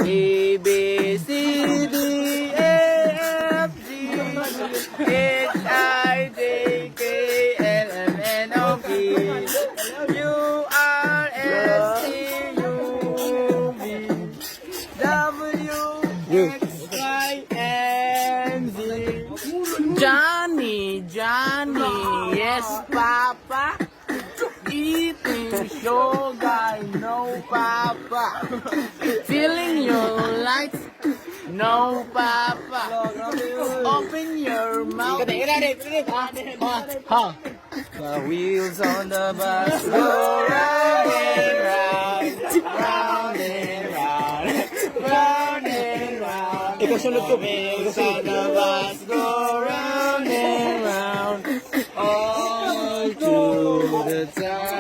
A, B, C, D, E, F, G, H, I, J, K, L, M, N, O, P, Q, R, S, T, U, V, W, X, Y, and Z. Johnny, yes, Papa. Eating sugar, no, Papa. Feeling your lights, no, Papa. Open your mouth. The wheels on the bus go round and round, round and round, round and round. The wheels on the bus go round and round, all through the time.